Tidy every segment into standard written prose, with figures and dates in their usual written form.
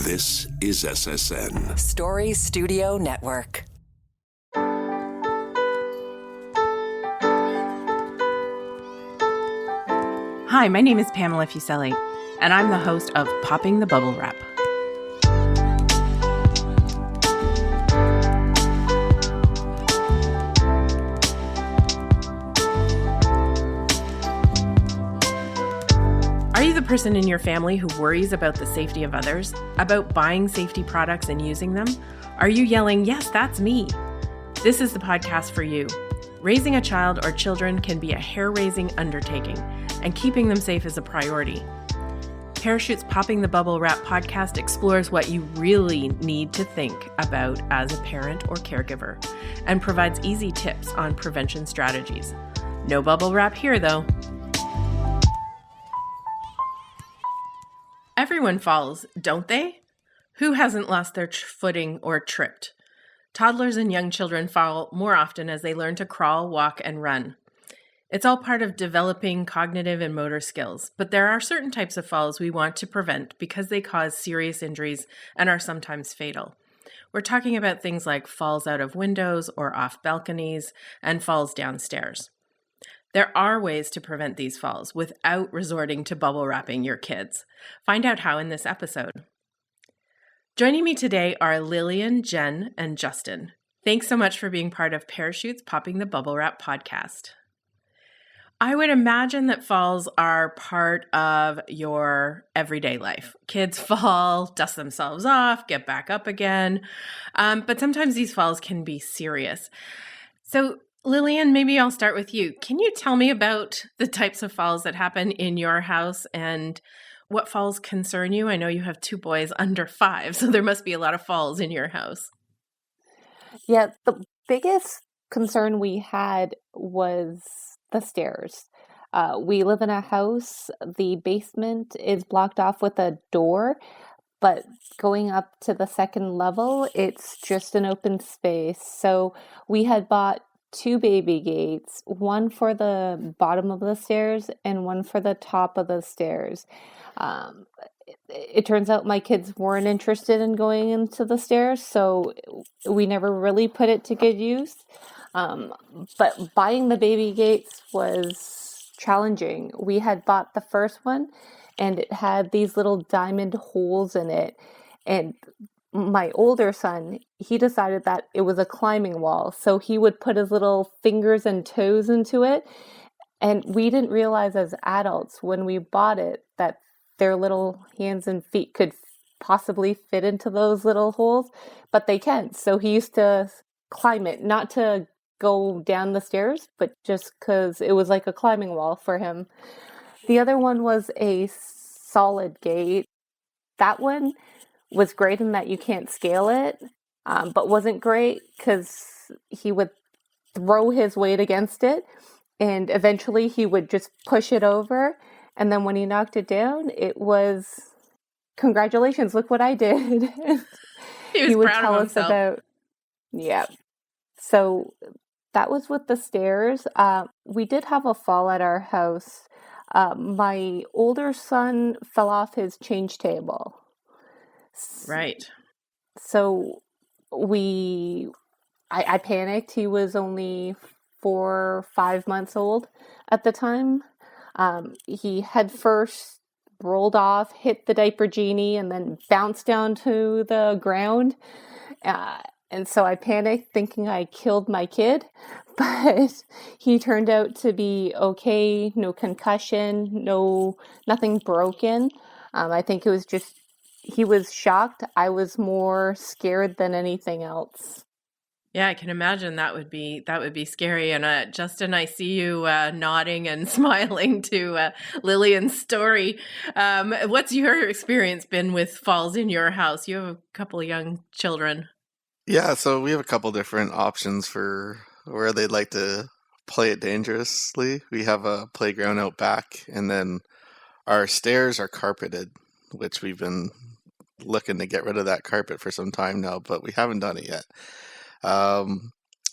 This is SSN. Story Studio Network. Hi, my name is Pamela Fuselli, and I'm the host of Popping the Bubble Wrap. Are you the person in your family who worries about the safety of others, about buying safety products and using them? Are you yelling, "Yes, that's me"? This is the podcast for you. Raising a child or children can be a hair-raising undertaking, and keeping them safe is a priority. Parachute's Popping the Bubble Wrap podcast explores what you really need to think about as a parent or caregiver, and provides easy tips on prevention strategies. No bubble wrap here, though. Everyone falls, don't they? Who hasn't lost their footing or tripped? Toddlers and young children fall more often as they learn to crawl, walk, and run. It's all part of developing cognitive and motor skills, but there are certain types of falls we want to prevent because they cause serious injuries and are sometimes fatal. We're talking about things like falls out of windows or off balconies and falls downstairs. There are ways to prevent these falls without resorting to bubble wrapping your kids. Find out how in this episode. Joining me today are Lillian, Jen, and Justin. Thanks so much for being part of Parachute's Popping the Bubble Wrap podcast. I would imagine that falls are part of your everyday life. Kids fall, dust themselves off, get back up again. But sometimes these falls can be serious. So Lillian, maybe I'll start with you. Can you tell me about the types of falls that happen in your house and what falls concern you? I know you have two boys under 5, so there must be a lot of falls in your house. Yeah, the biggest concern we had was the stairs. We live in a house. The basement is blocked off with a door, but going up to the second level, it's just an open space. So we had bought 2 baby gates, one for the bottom of the stairs and one for the top of the stairs. It turns out my kids weren't interested in going into the stairs, so we never really put it to good use. But buying the baby gates was challenging. We had bought the first one, and it had these little diamond holes in it, and my older son, he decided that it was a climbing wall, so he would put his little fingers and toes into it, and we didn't realize as adults when we bought it that their little hands and feet could possibly fit into those little holes, but they can. So he used to climb it, not to go down the stairs, but just because it was like a climbing wall for him. The other one was a solid gate. That one was great in that you can't scale it, but wasn't great because he would throw his weight against it, and eventually he would just push it over, and then when he knocked it down, it was, "Congratulations, look what I did." He would proud tell of us himself. about, yeah. So that was with the stairs. We did have a fall at our house. My older son fell off his change table. Right. So I panicked. He was only 4 or 5 months old at the time. He head first rolled off, hit the diaper genie, and then bounced down to the ground. And so I panicked, thinking I killed my kid, but he turned out to be okay. No concussion, nothing broken. I think it was just, he was shocked. I was more scared than anything else. Yeah, I can imagine that would be scary. And Justin, I see you nodding and smiling to Lillian's story. What's your experience been with falls in your house? You have a couple of young children. Yeah, so we have a couple different options for where they'd like to play it dangerously. We have a playground out back, and then our stairs are carpeted, which we've been looking to get rid of that carpet for some time now, but we haven't done it yet.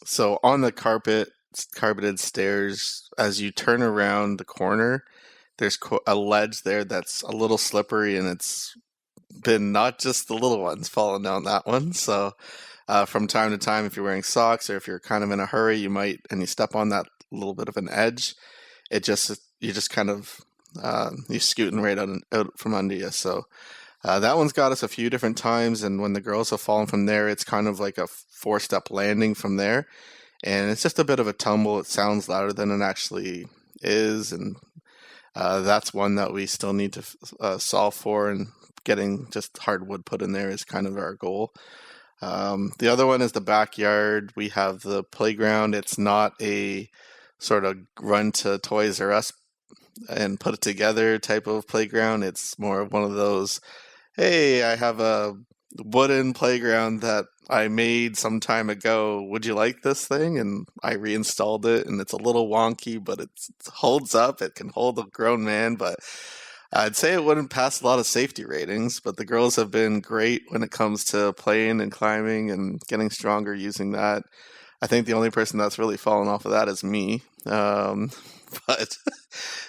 So on the carpeted stairs, as you turn around the corner, there's a ledge there that's a little slippery, and it's been not just the little ones falling down that one. So from time to time, if you're wearing socks or if you're kind of in a hurry, and you step on that little bit of an edge, you're just kind of you're scooting right out from under you. So that one's got us a few different times, and when the girls have fallen from there, it's kind of like a 4-step landing from there, and it's just a bit of a tumble. It sounds louder than it actually is, and that's one that we still need to solve for, and getting just hardwood put in there is kind of our goal. The other one is the backyard. We have the playground. It's not a sort of run to Toys R Us and put it together type of playground. It's more of one of those, hey, I have a wooden playground that I made some time ago. Would you like this thing? And I reinstalled it, and it's a little wonky, but it holds up. It can hold a grown man, but I'd say it wouldn't pass a lot of safety ratings, but the girls have been great when it comes to playing and climbing and getting stronger using that. I think the only person that's really fallen off of that is me. But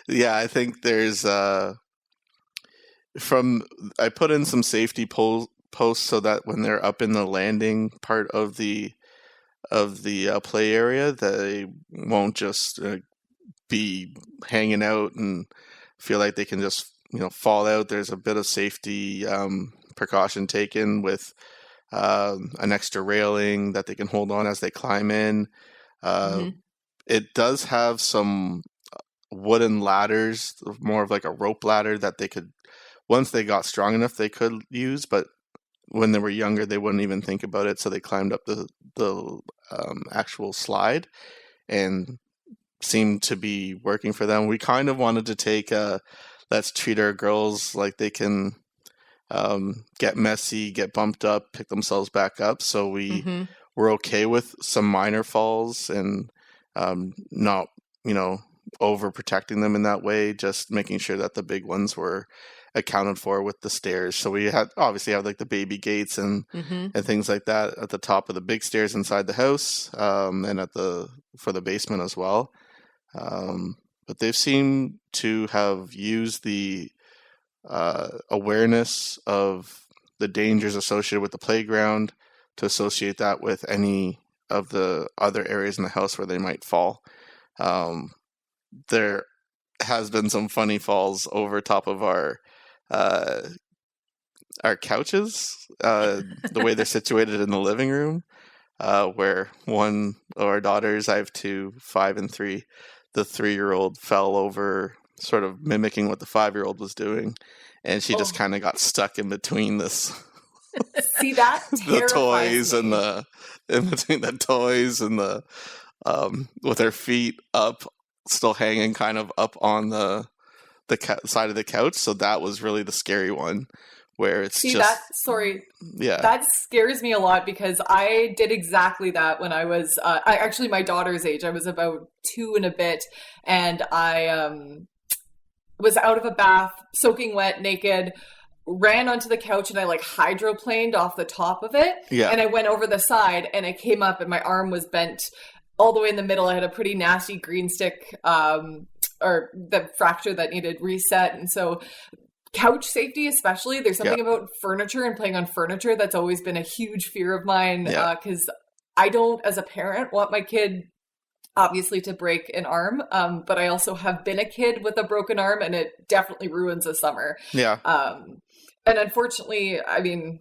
yeah, I think there's I put in some safety posts so that when they're up in the landing part of the play area, they won't just be hanging out and feel like they can just fall out. There's a bit of safety precaution taken with an extra railing that they can hold on as they climb in. It does have some wooden ladders, more of like a rope ladder that they could, once they got strong enough, they could use, but when they were younger, they wouldn't even think about it, so they climbed up the actual slide and seemed to be working for them. We kind of wanted to take let's treat our girls like they can get messy, get bumped up, pick themselves back up. So we were okay with some minor falls and not, overprotecting them in that way, just making sure that the big ones were accounted for with the stairs. So we obviously have like the baby gates and things like that at the top of the big stairs inside the house, and for the basement as well. But they've seemed to have used the awareness of the dangers associated with the playground to associate that with any of the other areas in the house where they might fall. There has been some funny falls over top of our couches, the way they're situated in the living room, where one of our daughters, I have 2, 5 and 3, the 3-year-old fell over, sort of mimicking what the 5-year-old was doing, and she just kind of got stuck in between this. See, that the toys me. And in between the toys and the with her feet up, still hanging kind of up on the side of the couch. So that was really the scary one, where it's that scares me a lot, because I did exactly that when I was actually my daughter's age. I was about 2 and a bit, and I was out of a bath, soaking wet, naked, ran onto the couch, and I hydroplaned off the top of it. Yeah. And I went over the side, and I came up, and my arm was bent all the way in the middle. I had a pretty nasty green stick, or the fracture that needed reset. And so couch safety, especially, there's something about furniture and playing on furniture that's always been a huge fear of mine, because I don't, as a parent, want my kid obviously to break an arm, but I also have been a kid with a broken arm, and it definitely ruins a summer. Yeah. And unfortunately, I mean,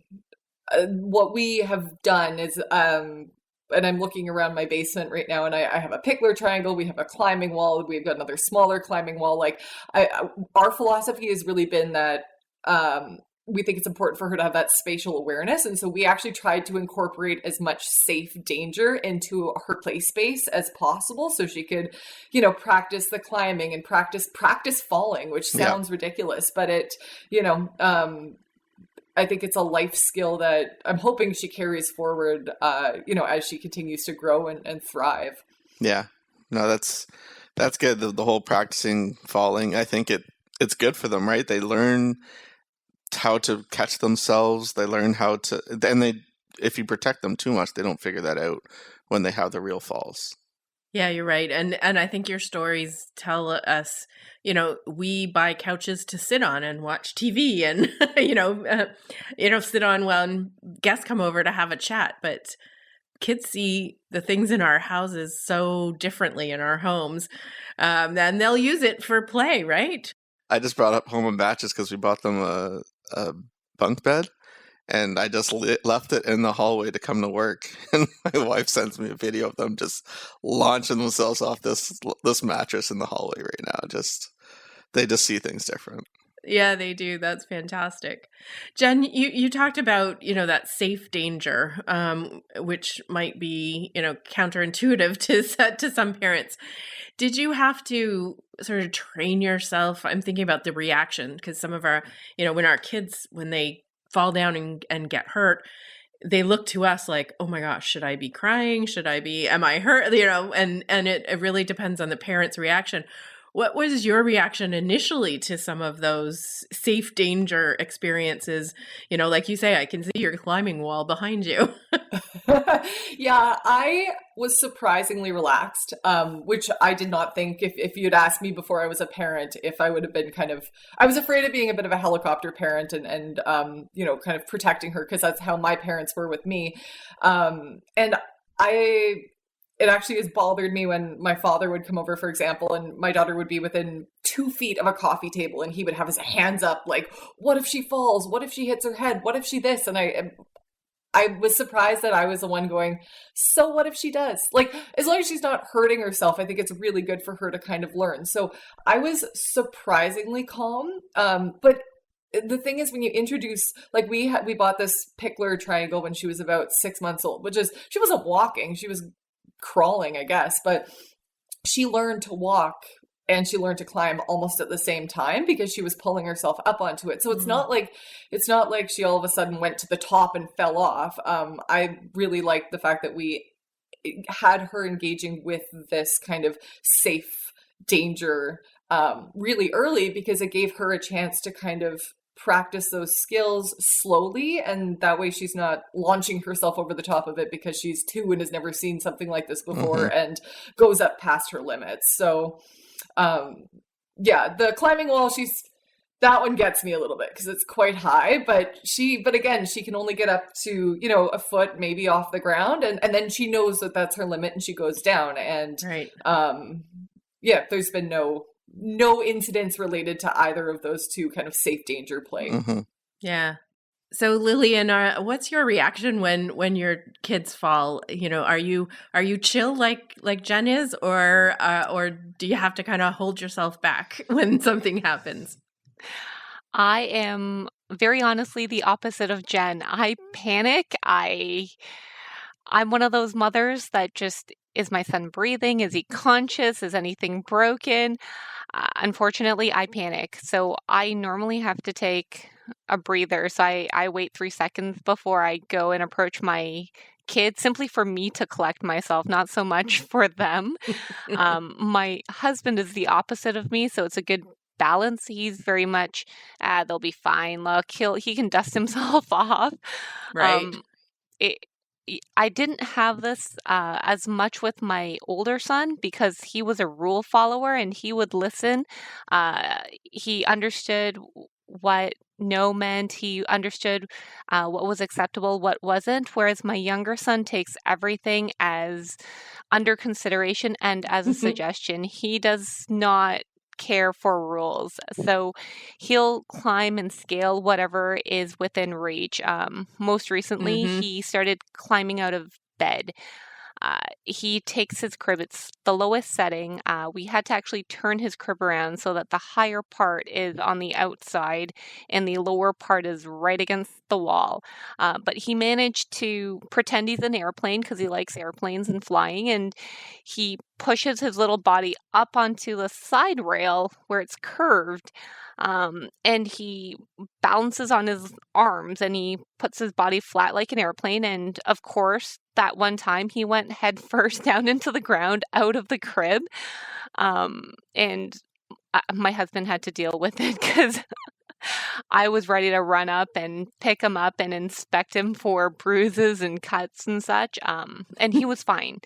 what we have done is, and I'm looking around my basement right now, and I have a pickler triangle, we have a climbing wall, we've got another smaller climbing wall. Our philosophy has really been that we think it's important for her to have that spatial awareness. And so we actually tried to incorporate as much safe danger into her play space as possible, so she could, practice the climbing and practice falling, which sounds ridiculous, but it, I think it's a life skill that I'm hoping she carries forward, as she continues to grow and thrive. Yeah, no, that's good. The whole practicing falling, I think it's good for them, right? They learn how to catch themselves. They learn how to, and if you protect them too much, they don't figure that out when they have the real falls. Yeah, you're right. And I think your stories tell us, we buy couches to sit on and watch TV and sit on when guests come over to have a chat, but kids see the things in our houses so differently in our homes. And they'll use it for play, right? I just brought up home in batches because we bought them a bunk bed. And I just left it in the hallway to come to work. And my wife sends me a video of them just launching themselves off this mattress in the hallway right now. They just see things different. Yeah, they do. That's fantastic. Jen, you talked about, that safe danger, which might be, counterintuitive to some parents. Did you have to sort of train yourself? I'm thinking about the reaction because some of our, when our kids, when they fall down and get hurt, they look to us like, oh my gosh, should I be crying? Am I hurt? And it really depends on the parent's reaction. What was your reaction initially to some of those safe danger experiences? Like you say, I can see your climbing wall behind you. Yeah, I was surprisingly relaxed, which I did not think if you'd asked me before I was a parent, if I would have been I was afraid of being a bit of a helicopter parent and kind of protecting her because that's how my parents were with me. It actually has bothered me when my father would come over, for example, and my daughter would be within 2 feet of a coffee table and he would have his hands up like, what if she falls? What if she hits her head? What if she this? And I was surprised that I was the one going, so what if she does? Like, as long as she's not hurting herself, I think it's really good for her to kind of learn. So I was surprisingly calm. But the thing is, when you introduce, like we bought this Pickler triangle when she was about 6 months old, she wasn't walking. She was crawling, I guess, but she learned to walk and she learned to climb almost at the same time because she was pulling herself up onto it. So it's not like she all of a sudden went to the top and fell off. I really liked the fact that we had her engaging with this kind of safe danger really early because it gave her a chance to kind of practice those skills slowly, and that way she's not launching herself over the top of it because she's 2 and has never seen something like this before and goes up past her limits. So the climbing wall, that one gets me a little bit because it's quite high, but again, she can only get up to, a foot maybe off the ground, and then she knows that that's her limit and she goes down. And right. There's been no incidents related to either of those two kind of safe danger play. Mm-hmm. Yeah. So Lillian, what's your reaction when your kids fall? Are you chill like Jen is, or do you have to kind of hold yourself back when something happens? I am very honestly the opposite of Jen. I panic. I'm one of those mothers that just, is my son breathing? Is he conscious? Is anything broken? Unfortunately, I panic. So I normally have to take a breather. So I wait 3 seconds before I go and approach my kids, simply for me to collect myself, not so much for them. My husband is the opposite of me, so it's a good balance. He's very much, they'll be fine. Look, he can dust himself off. Right. I didn't have this as much with my older son because he was a rule follower and he would listen. He understood what no meant. He understood what was acceptable, what wasn't. Whereas my younger son takes everything as under consideration and as a suggestion. He does not care for rules. So he'll climb and scale whatever is within reach. Most recently, he started climbing out of bed. He takes his crib, it's the lowest setting. We had to actually turn his crib around so that the higher part is on the outside and the lower part is right against the wall. But he managed to pretend he's an airplane because he likes airplanes and flying, and he pushes his little body up onto the side rail where it's curved. And he balances on his arms and he puts his body flat like an airplane. And of course, that one time he went head first down into the ground out of the crib. And my husband had to deal with it because I was ready to run up and pick him up and inspect him for bruises and cuts and such. And he was fine.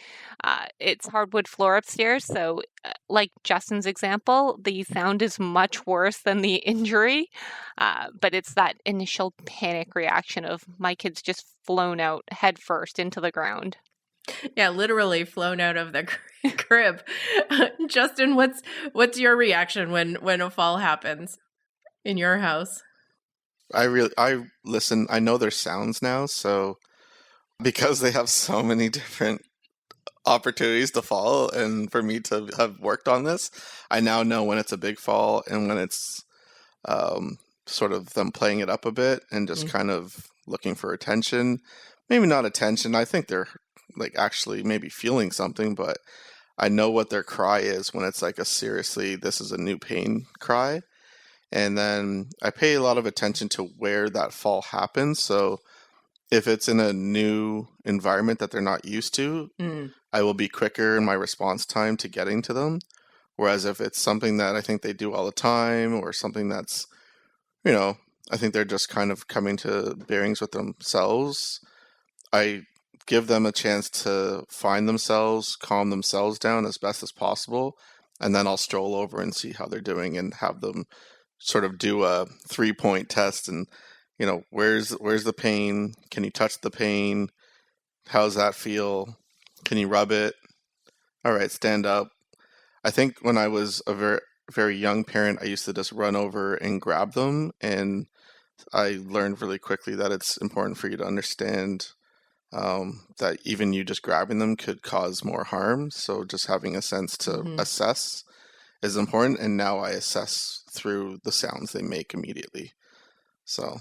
It's hardwood floor upstairs, so like Justin's example, the sound is much worse than the injury. But it's that initial panic reaction of my kid's just flown out head first into the ground. Yeah, literally flown out of the crib. Justin, what's your reaction when a fall happens in your house? I listen. I know their sounds now, so because they have so many different opportunities to fall, and for me to have worked on this, I now know when it's a big fall and when it's sort of them playing it up a bit and just kind of looking for attention. Maybe not attention. I think they're like actually maybe feeling something, but I know what their cry is when it's like a seriously, this is a new pain cry. And then I pay a lot of attention to where that fall happens. So if it's in a new environment that they're not used to, I will be quicker in my response time to getting to them. Whereas if it's something that I think they do all the time, or something that's, I think they're just kind of coming to bearings with themselves, I give them a chance to find themselves, calm themselves down as best as possible, and then I'll stroll over and see how they're doing and have them sort of do a 3-point test and, where's the pain? Can you touch the pain? How's that feel? Can you rub it? All right, stand up. I think when I was a very, very young parent, I used to just run over and grab them, and I learned really quickly that it's important for you to understand that even you just grabbing them could cause more harm. So just having a sense to assess is important. And now I assess through the sounds they make immediately. So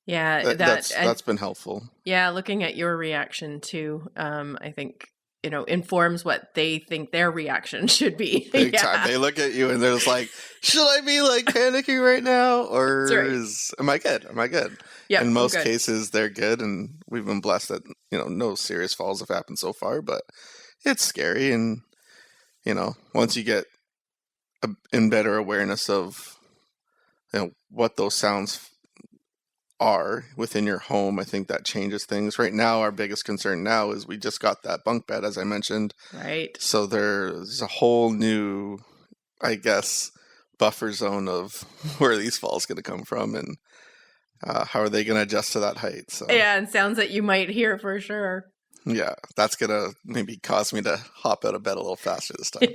yeah, that's been helpful. Yeah, looking at your reaction too, I think informs what they think their reaction should be. Big time. They look at you and they're just like, should I be like panicking right now? Or am I good? Am I good? Yeah, in most cases, they're good. And we've been blessed that, no serious falls have happened so far, but it's scary. And, once you get in better awareness of, what those sounds are within your home, I think that changes things. Right now, our biggest concern now is we just got that bunk bed, as I mentioned. Right. So there's a whole new, I guess, buffer zone of where these falls going to come from and how are they going to adjust to that height. So yeah, and sounds that you might hear for sure. Yeah, that's going to maybe cause me to hop out of bed a little faster this time.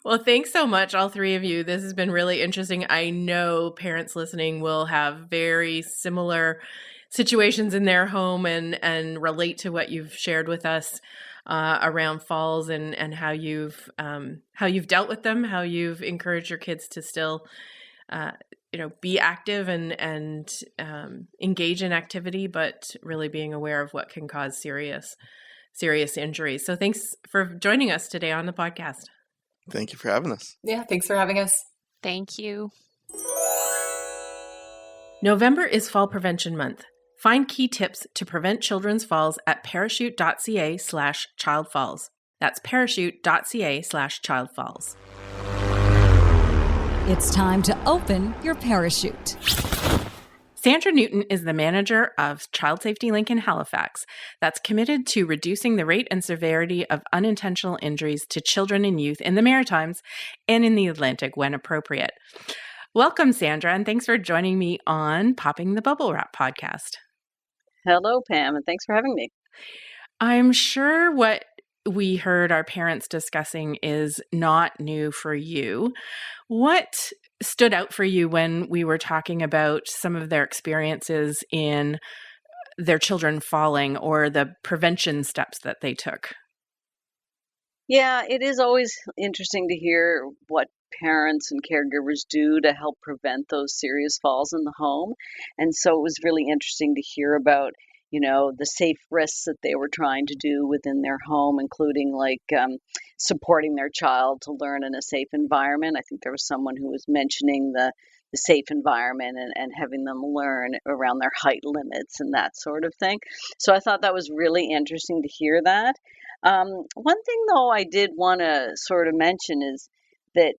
Well, thanks so much, all three of you. This has been really interesting. I know parents listening will have very similar situations in their home and relate to what you've shared with us around falls and how you've dealt with them, how you've encouraged your kids to still be active and engage in activity, but really being aware of what can cause serious injuries. So thanks for joining us today on the podcast. Thank you for having us. Yeah, thanks for having us. Thank you. November is Fall Prevention Month. Find key tips to prevent children's falls at parachute.ca/childfalls. That's parachute.ca/childfalls. It's time to open your parachute. Sandra Newton is the manager of Child Safety Link in Halifax that's committed to reducing the rate and severity of unintentional injuries to children and youth in the Maritimes and in the Atlantic when appropriate. Welcome, Sandra, and thanks for joining me on Popping the Bubble Wrap podcast. Hello, Pam, and thanks for having me. I'm sure what we heard our parents discussing is not new for you. What stood out for you when we were talking about some of their experiences in their children falling or the prevention steps that they took? Yeah, it is always interesting to hear what parents and caregivers do to help prevent those serious falls in the home. And so it was really interesting to hear about the safe risks that they were trying to do within their home, including supporting their child to learn in a safe environment. I think there was someone who was mentioning the safe environment and having them learn around their height limits and that sort of thing. So I thought that was really interesting to hear that. One thing, though, I did want to sort of mention is that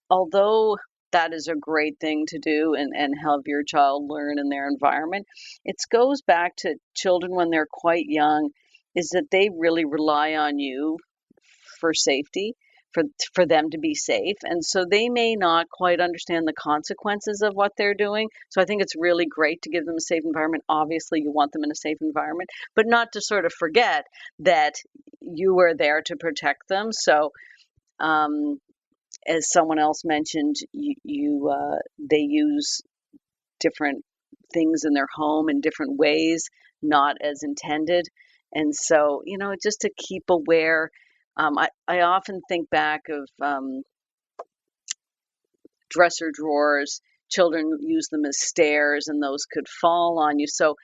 although that is a great thing to do and have your child learn in their environment. It goes back to children when they're quite young, is that they really rely on you for safety, for them to be safe. And so they may not quite understand the consequences of what they're doing. So I think it's really great to give them a safe environment. Obviously, you want them in a safe environment, but not to sort of forget that you are there to protect them. So as someone else mentioned, they use different things in their home in different ways, not as intended. And so, just to keep aware. I often think back of dresser drawers. Children use them as stairs, and those could fall on you. So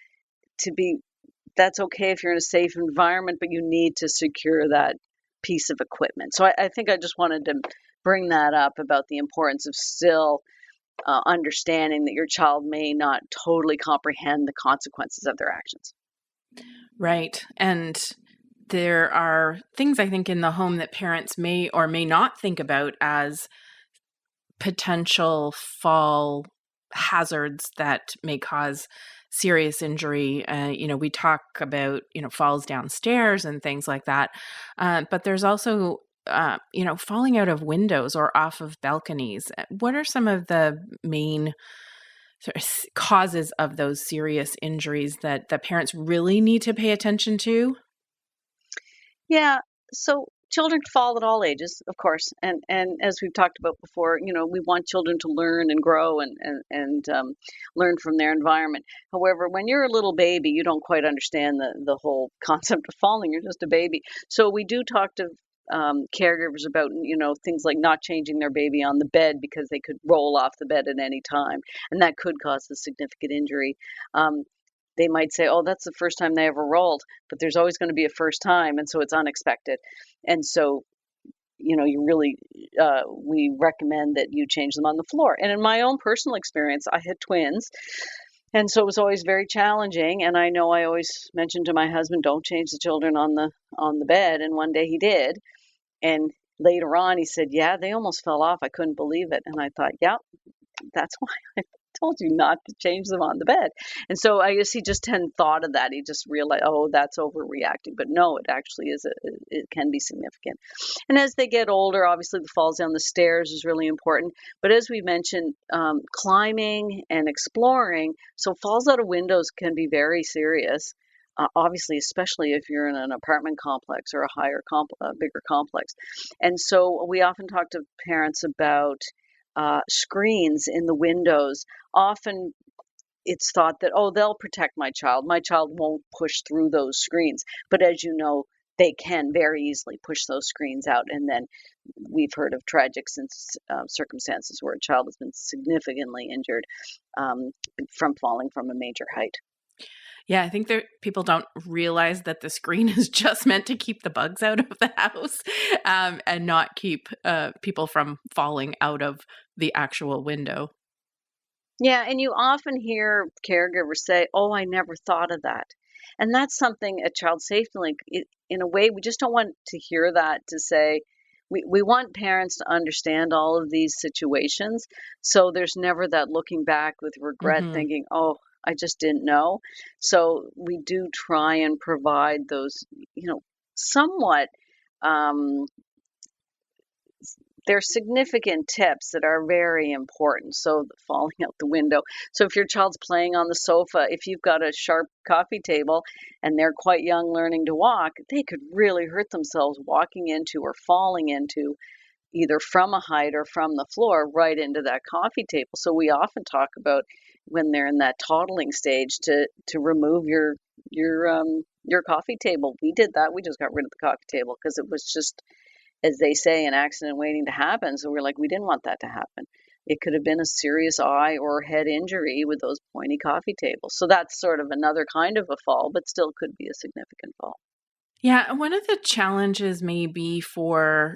that's okay if you're in a safe environment, but you need to secure that piece of equipment. So I think I just wanted to bring that up about the importance of still understanding that your child may not totally comprehend the consequences of their actions. Right. And there are things, I think, in the home that parents may or may not think about as potential fall hazards that may cause serious injury. We talk about, falls downstairs and things like that. But there's also, falling out of windows or off of balconies. What are some of the main causes of those serious injuries that the parents really need to pay attention to? Yeah, so children fall at all ages, of course, and as we've talked about before, we want children to learn and grow and learn from their environment. However, when you're a little baby, you don't quite understand the whole concept of falling. You're just a baby. So we do talk to caregivers about, things like not changing their baby on the bed because they could roll off the bed at any time, and that could cause a significant injury. They might say, oh, that's the first time they ever rolled, but there's always going to be a first time, and so it's unexpected. And so, you really, we recommend that you change them on the floor. And in my own personal experience, I had twins, and so it was always very challenging. And I know I always mentioned to my husband, don't change the children on the bed. And one day he did. And later on, he said, yeah, they almost fell off. I couldn't believe it. And I thought, yeah, that's why I told you not to change them on the bed. And so I guess he just hadn't thought of that. He just realized, oh, that's overreacting. But no, it actually is, it can be significant. And as they get older, obviously the falls down the stairs is really important. But as we mentioned, climbing and exploring, so falls out of windows can be very serious. Obviously, especially if you're in an apartment complex or a bigger complex. And so we often talk to parents about screens in the windows. Often it's thought that, oh, they'll protect my child. My child won't push through those screens. But as you know, they can very easily push those screens out. And then we've heard of tragic circumstances where a child has been significantly injured from falling from a major height. Yeah, I think people don't realize that the screen is just meant to keep the bugs out of the house and not keep people from falling out of the actual window. Yeah, and you often hear caregivers say, oh, I never thought of that. And that's something at Child Safety Link, in a way, we just don't want to hear that, to say, we want parents to understand all of these situations. So there's never that looking back with regret, thinking, oh, I just didn't know. So we do try and provide those, somewhat, they're significant tips that are very important. So falling out the window. So if your child's playing on the sofa, if you've got a sharp coffee table and they're quite young learning to walk, they could really hurt themselves walking into or falling into, either from a height or from the floor, right into that coffee table. So we often talk about, when they're in that toddling stage, to remove your coffee table. We did that. We just got rid of the coffee table because it was just, as they say, an accident waiting to happen. So we're like, we didn't want that to happen. It could have been a serious eye or head injury with those pointy coffee tables. So that's sort of another kind of a fall, but still could be a significant fall. Yeah, one of the challenges may be for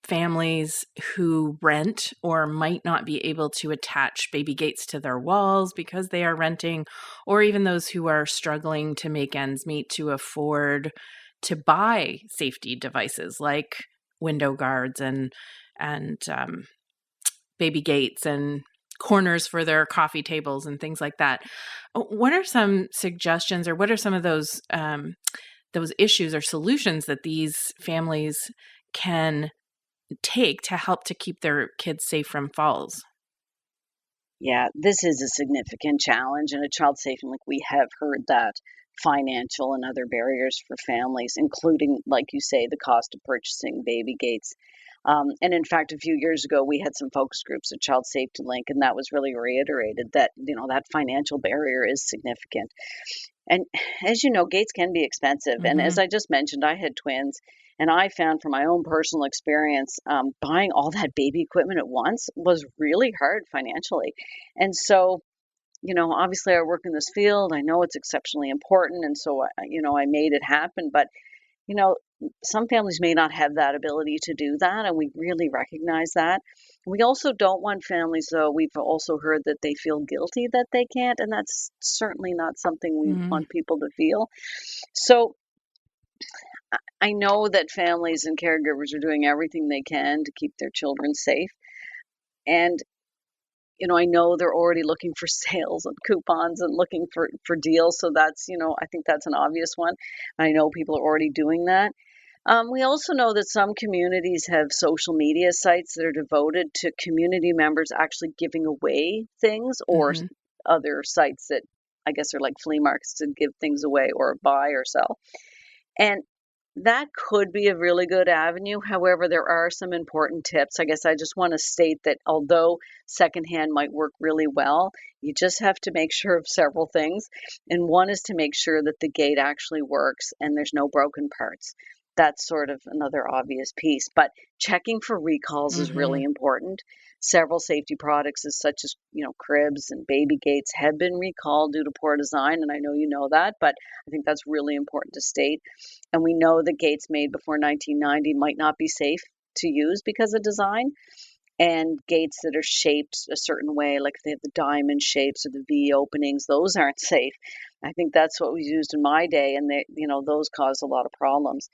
families who rent or might not be able to attach baby gates to their walls because they are renting, or even those who are struggling to make ends meet to afford to buy safety devices like window guards and baby gates and corners for their coffee tables and things like that. What are some suggestions, or what are some of those issues or solutions that these families can take to help to keep their kids safe from falls? Yeah, this is a significant challenge, and a child safety link, we have heard that financial and other barriers for families, including, like you say, the cost of purchasing baby gates. And in fact, a few years ago, we had some focus groups at Child Safety Link, and that was really reiterated that, that financial barrier is significant. And as you know, gates can be expensive. Mm-hmm. And as I just mentioned, I had twins, and I found from my own personal experience, buying all that baby equipment at once was really hard financially. And so, obviously I work in this field. I know it's exceptionally important. And so, I made it happen. But, some families may not have that ability to do that. And we really recognize that. We also don't want families, though, we've also heard that they feel guilty that they can't. And that's certainly not something we want people to feel. So I know that families and caregivers are doing everything they can to keep their children safe. And I know they're already looking for sales and coupons and looking for deals. So that's, I think that's an obvious one. I know people are already doing that. We also know that some communities have social media sites that are devoted to community members actually giving away things, or other sites that I guess are like flea markets to give things away or buy or sell. And that could be a really good avenue. However, there are some important tips. I guess I just want to state that although secondhand might work really well, you just have to make sure of several things. And one is to make sure that the gate actually works and there's no broken parts. That's sort of another obvious piece. But checking for recalls is really important. Several safety products, such as cribs and baby gates, have been recalled due to poor design, and I know you know that, but I think that's really important to state. And we know that gates made before 1990 might not be safe to use because of design. And gates that are shaped a certain way, like if they have the diamond shapes or the V openings, those aren't safe. I think that's what was used in my day, and those caused a lot of problems.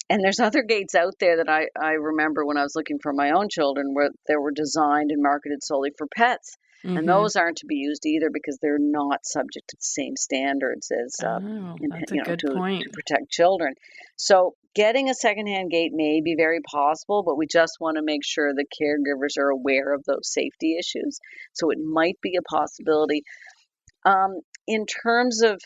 And there's other gates out there that I remember when I was looking for my own children, where they were designed and marketed solely for pets. And those aren't to be used either because they're not subject to the same standards as that's a good point. To protect children. So getting a secondhand gate may be very possible, but we just want to make sure the caregivers are aware of those safety issues. So it might be a possibility. In terms of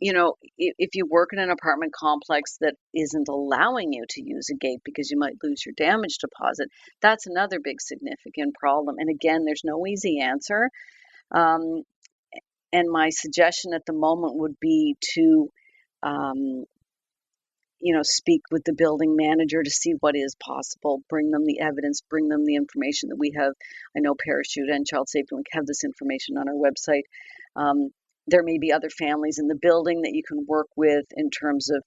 if you work in an apartment complex that isn't allowing you to use a gate because you might lose your damage deposit, that's another big significant problem. And again, there's no easy answer. And my suggestion at the moment would be to, speak with the building manager to see what is possible, bring them the evidence, bring them the information that we have. I know Parachute and Child Safety Link have this information on our website. There may be other families in the building that you can work with in terms of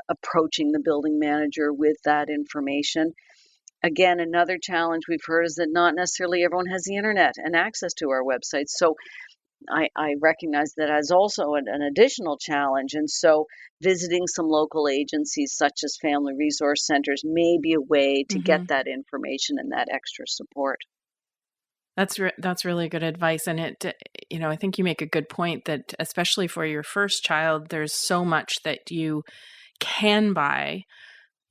approaching the building manager with that information. Again, another challenge we've heard is that not necessarily everyone has the internet and access to our website. So I recognize that as also an additional challenge. And so visiting some local agencies such as family resource centers may be a way to get that information and that extra support. That's really good advice. And I think you make a good point that especially for your first child, there's so much that you can buy.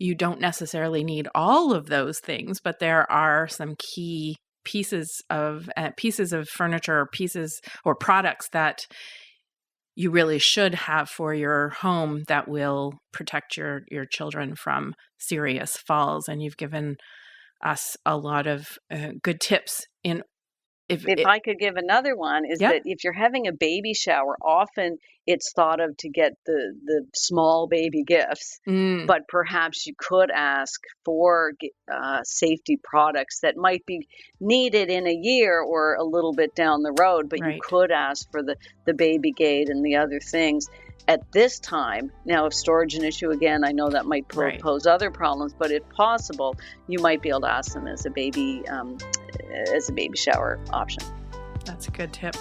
You don't necessarily need all of those things, but there are some key pieces of furniture or products that you really should have for your home that will protect your children from serious falls. And you've given us a lot of good tips If I could give another one, is that if you're having a baby shower, often it's thought of to get the small baby gifts, but perhaps you could ask for safety products that might be needed in a year or a little bit down the road, but you could ask for the baby gate and the other things at this time. Now, if storage an issue again, I know that might pose other problems, but if possible, you might be able to ask them as a baby shower option. That's a good tip.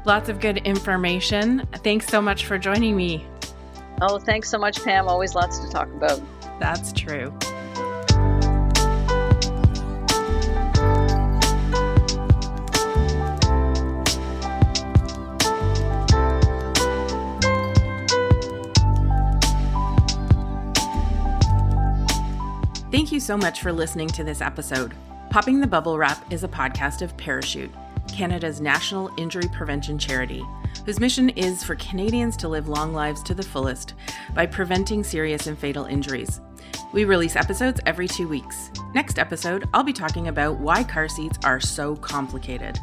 Lots of good information. Thanks so much for joining me. Oh, thanks so much, Pam. Always lots to talk about. That's true. so much for listening to this episode. Popping the Bubble Wrap is a podcast of Parachute, Canada's national injury prevention charity, whose mission is for Canadians to live long lives to the fullest by preventing serious and fatal injuries. We release episodes every 2 weeks. Next episode, I'll be talking about why car seats are so complicated.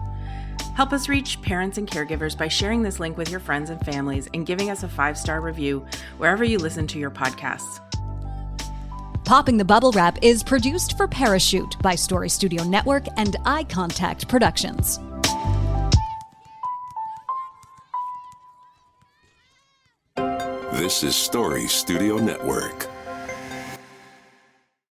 Help us reach parents and caregivers by sharing this link with your friends and families and giving us a 5-star review wherever you listen to your podcasts. Popping the Bubble Wrap is produced for Parachute by Story Studio Network and Eye Contact Productions. This is Story Studio Network.